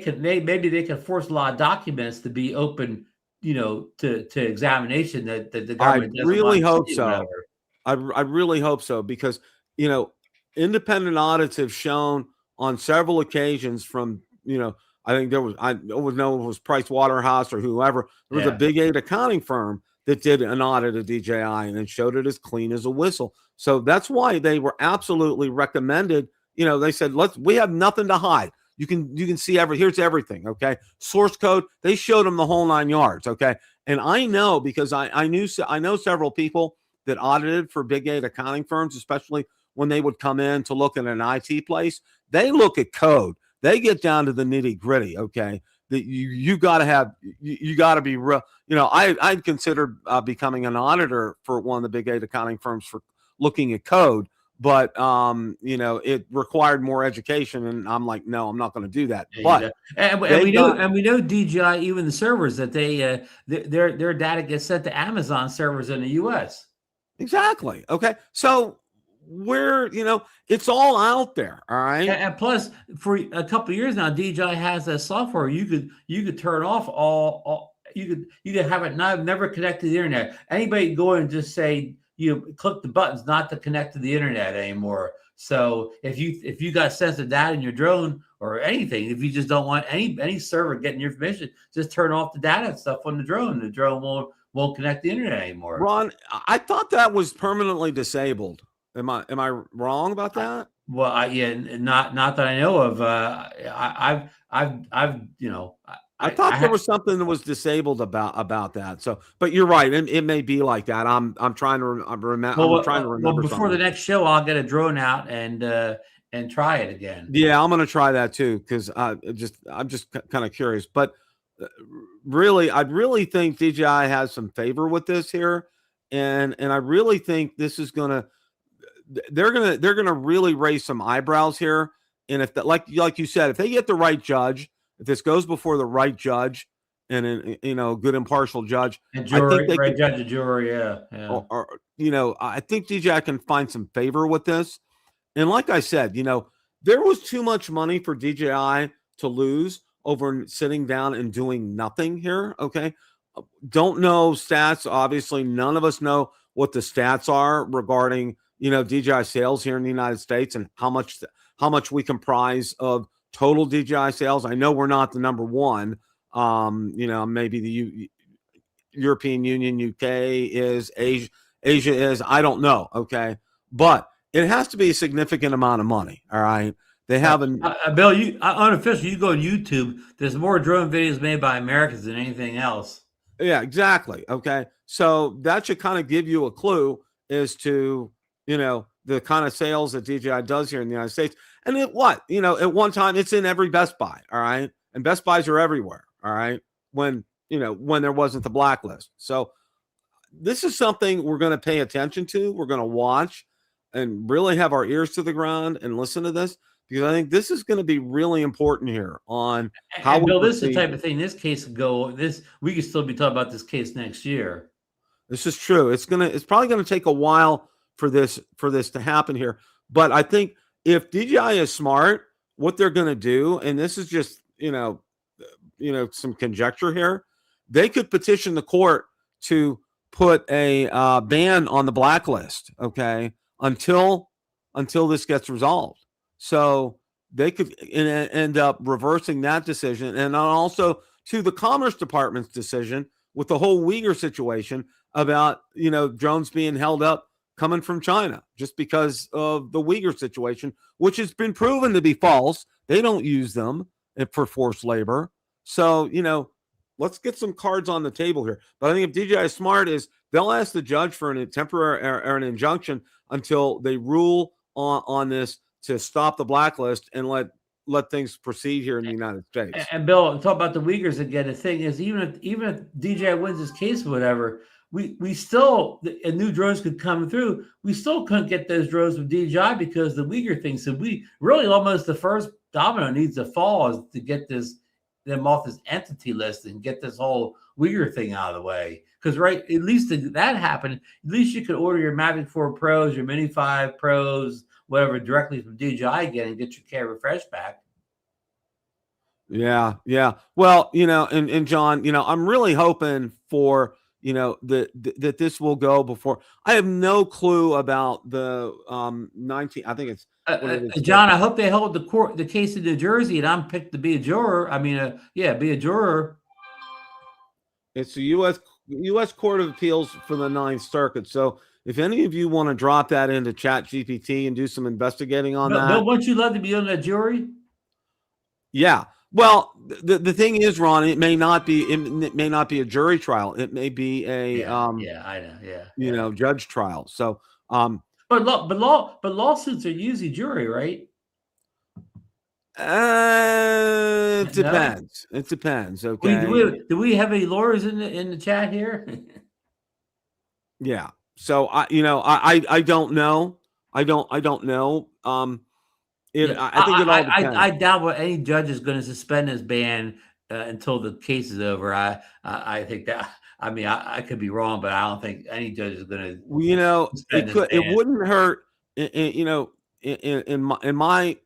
could force a lot of documents to be open, to examination that the government doesn't really want hope so. I really hope so, because independent audits have shown on several occasions from I think there was, I always know it was Price Waterhouse or whoever. There was a Big 8 accounting firm that did an audit of DJI and it showed it as clean as a whistle. So that's why they were absolutely recommended. They said, we have nothing to hide. You can see here's everything. Okay. Source code. They showed them the whole 9 yards. Okay. And I know, because I know several people that audited for Big 8 accounting firms, especially when they would come in to look at an IT place. They look at code. They get down to the nitty gritty. Okay. That you got to be real. I'd considered becoming an auditor for one of the Big 8 accounting firms for looking at code, but it required more education, and I'm like, no, I'm not going to do that. But we know DJI, even the servers that their data gets sent to Amazon servers in the US. Exactly. Okay. So it's all out there. All right. And plus, for a couple of years now, DJI has that software. You could turn off all you could have it never connect to the internet. Anybody can go in and just say, click the buttons not to connect to the internet anymore. So if you got sensitive data in your drone or anything, if you just don't want any server getting your information, just turn off the data and stuff on the drone. The drone won't connect to the internet anymore. Ron, I thought that was permanently disabled. Am I wrong about that? Well, not that I know of. I thought there was something that was disabled about that. So, but you're right. It may be like that. I'm trying to remember. Well, before the next show, I'll get a drone out and try it again. Yeah, I'm going to try that too, because I'm just kind of curious. But really, I really think DJI has some favor with this here, and I really think this is they're gonna really raise some eyebrows here. And if that, like you said, if they get the right judge, if this goes before the right judge and a good impartial judge, and jury, judge and jury, yeah. Or I think DJI can find some favor with this. And like I said, there was too much money for DJI to lose over sitting down and doing nothing here. Okay, don't know stats. Obviously, none of us know what the stats are regarding DJI sales here in the United States and how much we comprise of total DJI sales. I know we're not the number one. Maybe the European Union, UK is, Asia is. I don't know. Okay, but it has to be a significant amount of money. All right, They have an Bill, unofficial, you go on YouTube, there's more drone videos made by Americans than anything else. yeah, exactly. Okay. So that should kind of give you a clue as to, the kind of sales that DJI does here in the United States. And at one time it's in every Best Buy. All right. And Best Buys are everywhere. All right. When there wasn't the blacklist. So this is something we're going to pay attention to. We're going to watch and really have our ears to the ground and listen to this, because I think this is going to be really important here on how Bill, this is the type of thing. This case we could still be talking about this case next year. This is true. It's probably going to take a while for this to happen here. But I think if DJI is smart, what they're going to do, and this is just, some conjecture here, they could petition the court to put a ban on the blacklist, okay, until this gets resolved. So they could end up reversing that decision, and also to the Commerce Department's decision with the whole Uyghur situation about, drones being held up coming from China just because of the Uyghur situation, which has been proven to be false. They don't use them for forced labor. So, let's get some cards on the table here. But I think if DJI is smart, they'll ask the judge for a temporary or an injunction until they rule on this to stop the blacklist and let things proceed here in the United States. And Bill, talk about the Uyghurs again. The thing is, even if DJI wins this case or whatever, we still, and new drones could come through, we still couldn't get those drones with DJI because the Uyghur thing. So we really almost the first domino needs to fall is to get them off this entity list and get this whole Uyghur thing out of the way. Because at least that happened, at least you could order your Mavic 4 Pros, your Mini 5 Pros, whatever, directly from DJI again and get your care refresh back. Yeah. Well, and John, I'm really hoping for, that this will go before. I have no clue about the 19. I think it's John. I hope they hold the case in New Jersey, and I'm picked to be a juror. I mean, be a juror. It's the U.S. Court of Appeals for the Ninth Circuit. So if any of you want to drop that into Chat GPT and do some investigating on that, Bill, wouldn't you love to be on that jury? Yeah. Well, the thing is, Ron, it may not be a jury trial. It may be a judge trial. So but lawsuits are usually jury, right? It depends. No? It depends. Okay. Do we have any lawyers in the chat here? Yeah. So I don't know. I don't know. I think it all depends. I doubt what any judge is going to suspend this ban until the case is over. I think that. I mean, I could be wrong, but I don't think any judge is going to. Well, it wouldn't hurt. In my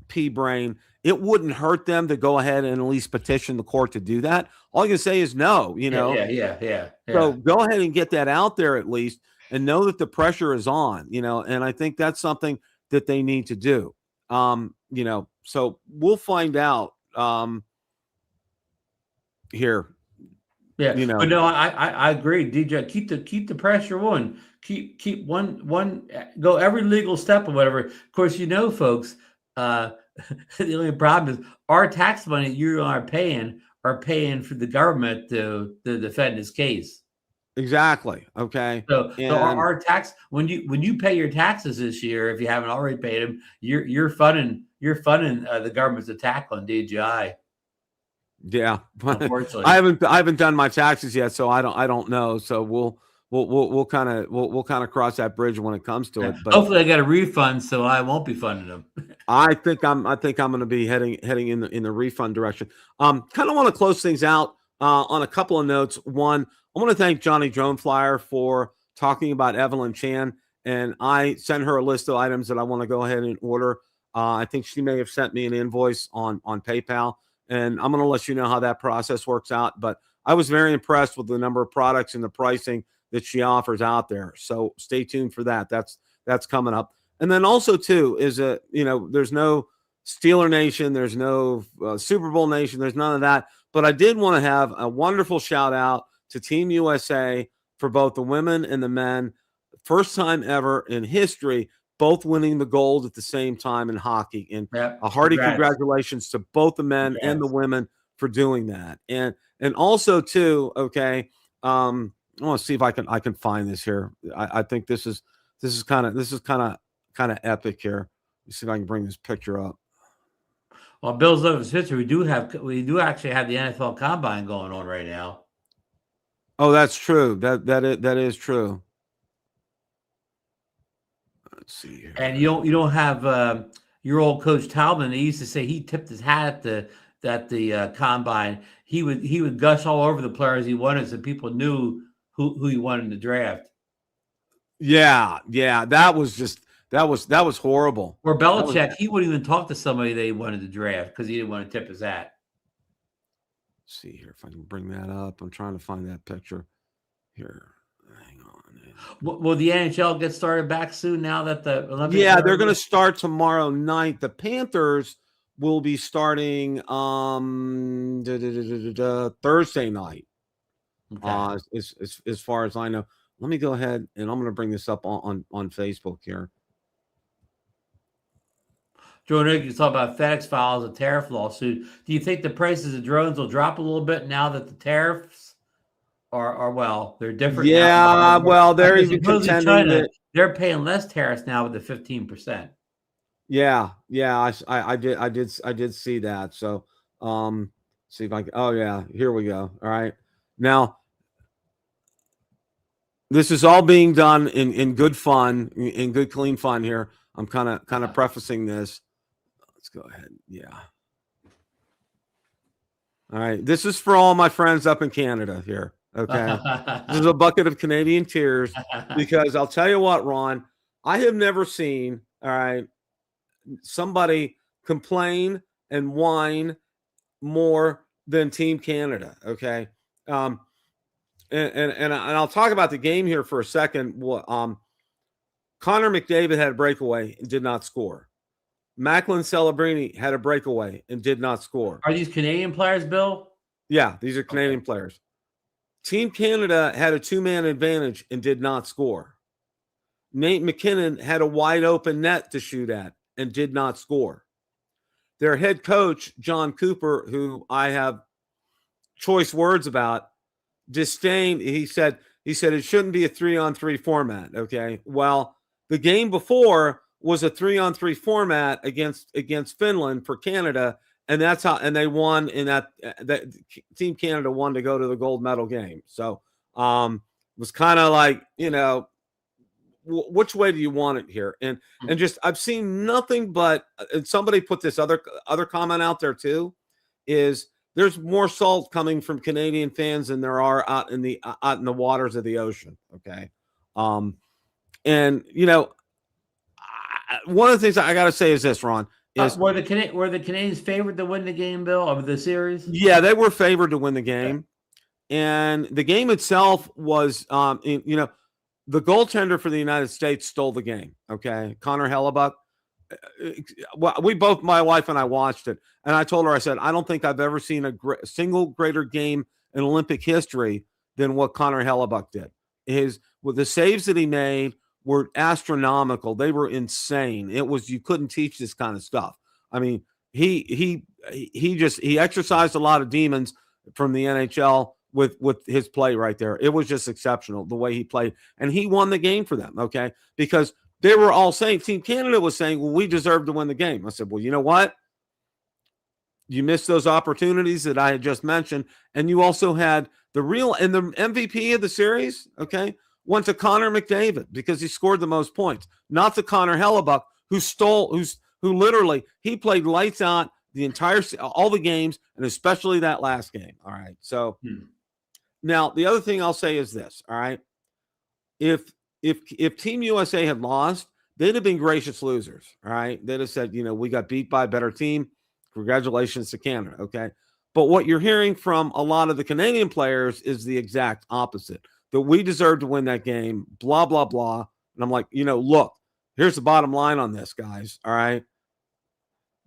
pea brain, it wouldn't hurt them to go ahead and at least petition the court to do that. All I can say is no. Yeah. So go ahead and get that out there at least, and know that the pressure is on. And I think that's something that they need to do. So we'll find out here. Yeah, but no, I agree. DJ, keep the pressure on. Keep one go every legal step or whatever. Of course, folks. The only problem is our tax money you are paying for the government to defend this case. Exactly. Okay. So our tax when you pay your taxes this year, if you haven't already paid them, you're funding the government's attack on DJI. Yeah, unfortunately, I haven't done my taxes yet, so I don't know. So we'll kind of cross that bridge when it comes to it. But hopefully, I get a refund, so I won't be funding them. I think I'm going to be heading in the refund direction. Kind of want to close things out on a couple of notes. One, I want to thank Johnny Drone Flyer for talking about Evelyn Chan, and I sent her a list of items that I want to go ahead and order. I think she may have sent me an invoice on PayPal, and I'm going to let you know how that process works out. But I was very impressed with the number of products and the pricing that she offers out there. So stay tuned for that. That's coming up. And then also too is there's no Steeler Nation, there's no Super Bowl Nation, there's none of that. But I did want to have a wonderful shout out to Team USA for both the women and the men. First time ever in history, both winning the gold at the same time in hockey. And Yep. a hearty Congrats. congratulations to both the men and the women for doing that. And also too, okay, I want to see if I can find this here. I think this is kind of epic here. Let's see if I can bring this picture up. Well, Bill's Love His History, we do actually have the NFL Combine going on right now. Oh, that's true. That is true. Let's see here. And you don't have your old coach Talman. He used to say he tipped his hat at the Combine. He would gush all over the players he wanted, so people knew who he wanted to draft. Yeah, that was horrible. Or Belichick, he wouldn't even talk to somebody that he wanted to draft because he didn't want to tip his hat. Let's see here if I can bring that up. I'm trying to find that picture here. Hang on. Will the NHL get started back soon now that the Olympics? Yeah, they're going to start tomorrow night. The Panthers will be starting Thursday night. Okay. As far as I know. Let me go ahead and I'm going to bring this up on Facebook here. Joe Nick, you talk about FedEx files a tariff lawsuit. Do you think the prices of drones will drop a little bit now that the tariffs are well, they're different? Yeah, well, they're even contending China, they're paying less tariffs now with the 15%. Yeah, I did see that. So, see if I can. Oh yeah, here we go. All right, now this is all being done in good fun, in good clean fun. Here, I'm kind of prefacing this. Let's go ahead. Yeah. All right, this is for all my friends up in Canada here. Okay, this is a bucket of Canadian tears because I'll tell you what, Ron, I have never seen. All right. Somebody complain and whine more than Team Canada. Okay. And I'll talk about the game here for a second. Connor McDavid had a breakaway and did not score. Macklin Celebrini had a breakaway and did not score. Are these Canadian players, Bill? Yeah, these are Canadian players. Team Canada had a 2-man advantage and did not score. Nate McKinnon had a wide open net to shoot at and did not score. Their head coach, John Cooper, who I have choice words about, disdained. He said it shouldn't be a 3-on-3 format. Okay. Well, the game before was a 3-on-3 format against Finland for Canada. And that's how, and they won in that Team Canada won to go to the gold medal game. So, it was kind of like, which way do you want it here? And just I've seen nothing but, and somebody put this other comment out there too, is there's more salt coming from Canadian fans than there are out in the waters of the ocean. Okay, and one of the things I got to say is this, Ron. Were the Canadians favored to win the game, Bill, of the series? Yeah, they were favored to win the game, and the game itself was, the goaltender for the United States stole the game. Okay, Connor Hellebuck. Well, my wife and I watched it, and I told her, I said, I don't think I've ever seen a single greater game in Olympic history than what Connor Hellebuck did. The saves that he made were astronomical. They were insane. You couldn't teach this kind of stuff. I mean, he exercised a lot of demons from the NHL with his play right there. It was just exceptional the way he played, and he won the game for them. Okay, because they were all saying, Team Canada was saying, well, we deserve to win the game. I said, well, you know what? You missed those opportunities that I had just mentioned, and you also had the MVP of the series. Okay, went to Connor McDavid because he scored the most points, not to Connor Hellebuck, who literally he played lights out all the games, and especially that last game. All right, so. Now, the other thing I'll say is this, all right? If Team USA had lost, they'd have been gracious losers, all right? They'd have said, we got beat by a better team. Congratulations to Canada, okay? But what you're hearing from a lot of the Canadian players is the exact opposite, that we deserve to win that game, blah, blah, blah. And I'm like, look, here's the bottom line on this, guys, all right?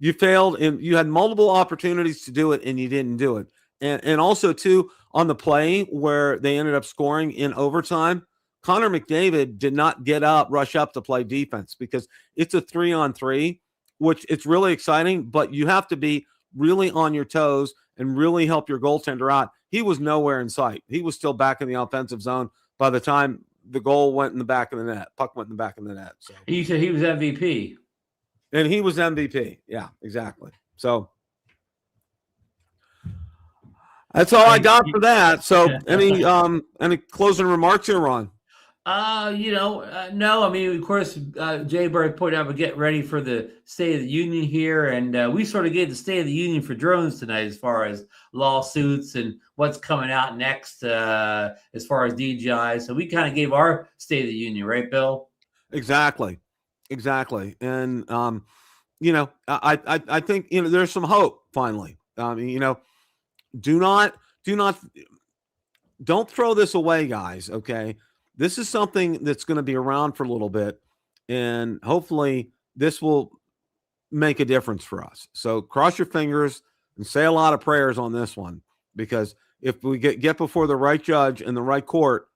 You failed, and you had multiple opportunities to do it, and you didn't do it. And also, too, on the play where they ended up scoring in overtime, Connor McDavid did not rush up to play defense because it's a 3-on-3, which it's really exciting, but you have to be really on your toes and really help your goaltender out. He was nowhere in sight. He was still back in the offensive zone by the time the goal went in the back of the net. Puck went in the back of the net. So you said he was MVP. And he was MVP. Yeah, exactly. So that's all I got for that. So any closing remarks here, Ron? No. I mean, of course, Jay Bird pointed out, we're getting ready for the State of the Union here, and we sort of gave the State of the Union for drones tonight, as far as lawsuits and what's coming out next, as far as DJI. So we kind of gave our State of the Union, right, Bill? Exactly. And I think there's some hope finally. Don't throw this away, guys. Okay. This is something that's going to be around for a little bit, and hopefully this will make a difference for us. So cross your fingers and say a lot of prayers on this one, because if we get before the right judge and the right court,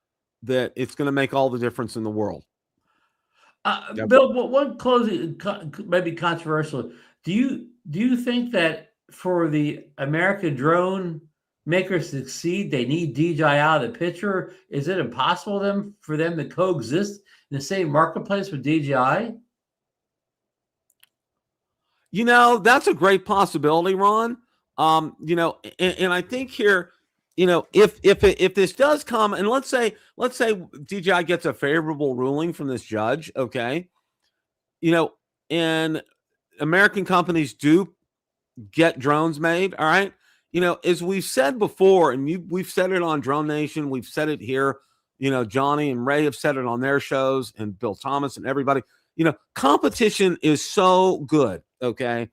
that it's going to make all the difference in the world. Bill, one closing, maybe controversial. Do you think that for the American drone makers to succeed, they need DJI out of the picture? Is it impossible for them to coexist in the same marketplace with DJI? That's a great possibility, Ron. And I think here, if this does come, and let's say DJI gets a favorable ruling from this judge, okay, and American companies do get drones made, all right. As we've said before, and we've said it on Drone Nation, we've said it here, Johnny and Ray have said it on their shows, and Bill Thomas and everybody, competition is so good, okay,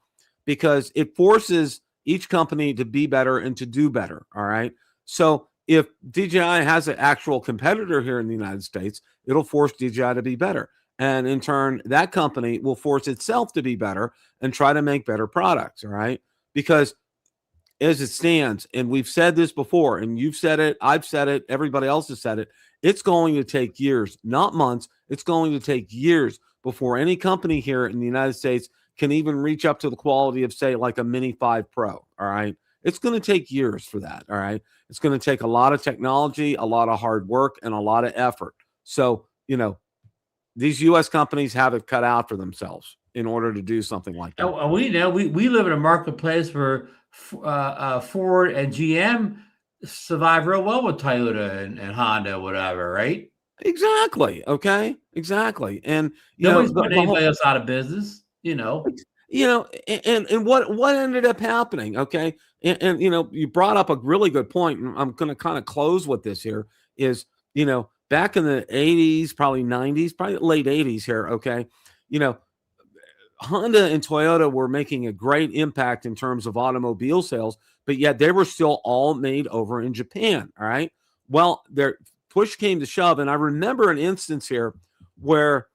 because it forces each company to be better and to do better, all right? So if DJI has an actual competitor here in the United States, it'll force DJI to be better. And in turn, that company will force itself to be better and try to make better products, all right? Because as it stands, and we've said this before, and you've said it, I've said it, everybody else has said it, it's going to take years, not months. It's going to take years before any company here in the United States can even reach up to the quality of, say, like a Mini 5 Pro, all right? It's going to take years for that, all right? It's going to take a lot of technology, a lot of hard work, and a lot of effort. So, these U.S. companies have it cut out for themselves in order to do something like that. And we know we live in a marketplace where Ford and GM survive real well with Toyota and Honda, whatever, right? Exactly. Okay. Exactly. And nobody's putting anybody else out of business, and what ended up happening, okay? And you brought up a really good point, and I'm going to kind of close with this here, is, back in the 80s, probably 90s, probably late 80s here, okay? Honda and Toyota were making a great impact in terms of automobile sales, but yet they were still all made over in Japan, all right? Well, their push came to shove, and I remember an instance here where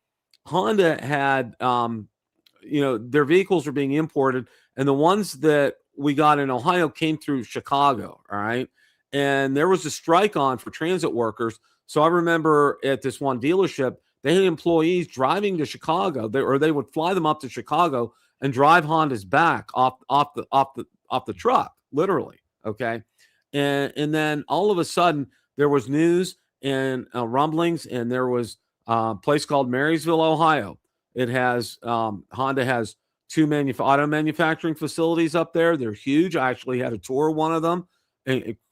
Honda had, their vehicles were being imported, and the ones that we got in Ohio came through Chicago, all right? And there was a strike on for transit workers. So I remember at this one dealership, they had employees driving to Chicago, they would fly them up to Chicago and drive Hondas back off the truck, literally. Okay, and then all of a sudden there was news and rumblings, and there was a place called Marysville, Ohio. It has Honda has two auto manufacturing facilities up there. They're huge. I actually had a tour of one of them.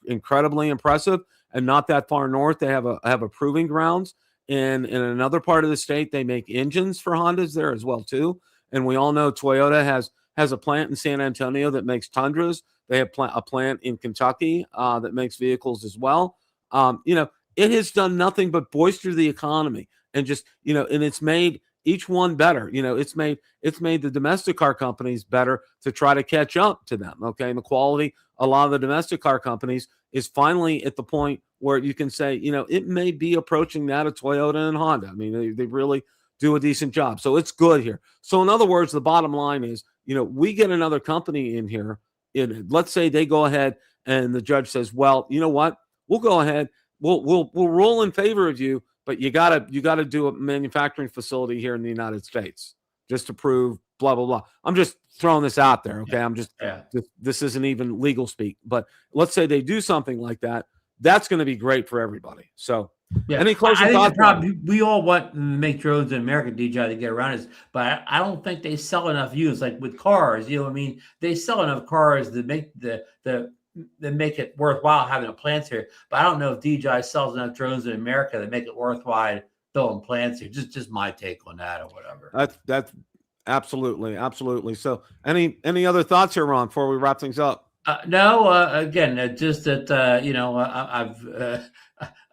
Incredibly impressive. And not that far north, they have a proving grounds. And in another part of the state, they make engines for Hondas there as well too. And we all know Toyota has a plant in San Antonio that makes Tundras. They have a plant in Kentucky that makes vehicles as well. It has done nothing but bolster the economy, and just and it's made each one better. It's made the domestic car companies better to try to catch up to them. Okay, and the quality, a lot of the domestic car companies is finally at the point where you can say, it may be approaching that of Toyota and Honda. I mean, they really do a decent job. So it's good here. So in other words, the bottom line is, we get another company in here. Let's say they go ahead and the judge says, well, you know what? We'll go ahead. We'll rule in favor of you, but you gotta do a manufacturing facility here in the United States just to prove blah blah blah. I'm just throwing this out there, okay? I'm just this isn't even legal speak, but let's say they do something like that. That's going to be great for everybody. So, any closing thoughts? We all want to make drones in America, DJI, to get around us, but I don't think they sell enough units. Like with cars, you know what I mean? They sell enough cars to make that make it worthwhile having a plant here. But I don't know if DJI sells enough drones in America that make it worthwhile building plants here. Just my take on that or whatever. That's absolutely. So, any other thoughts here, Ron, before we wrap things up? No, again, just that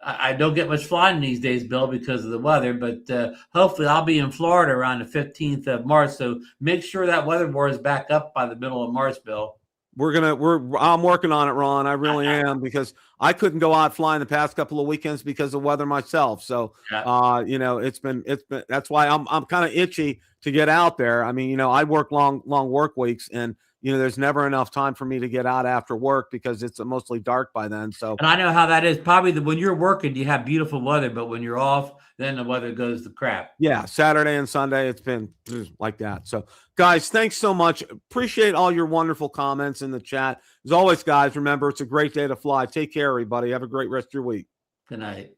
I don't get much flying these days, Bill, because of the weather. But hopefully, I'll be in Florida around the 15th of March. So make sure that weather board is back up by the middle of March, Bill. I'm working on it, Ron. I really am, because I couldn't go out flying the past couple of weekends because of weather myself. So, it's been that's why I'm kind of itchy to get out there. I mean, I work long work weeks, and there's never enough time for me to get out after work because it's mostly dark by then. So, and I know how that is. Probably when you're working, you have beautiful weather, but when you're off, then the weather goes to crap. Yeah, Saturday and Sunday, it's been like that. So, guys, thanks so much. Appreciate all your wonderful comments in the chat. As always, guys, remember, it's a great day to fly. Take care, everybody. Have a great rest of your week. Good night.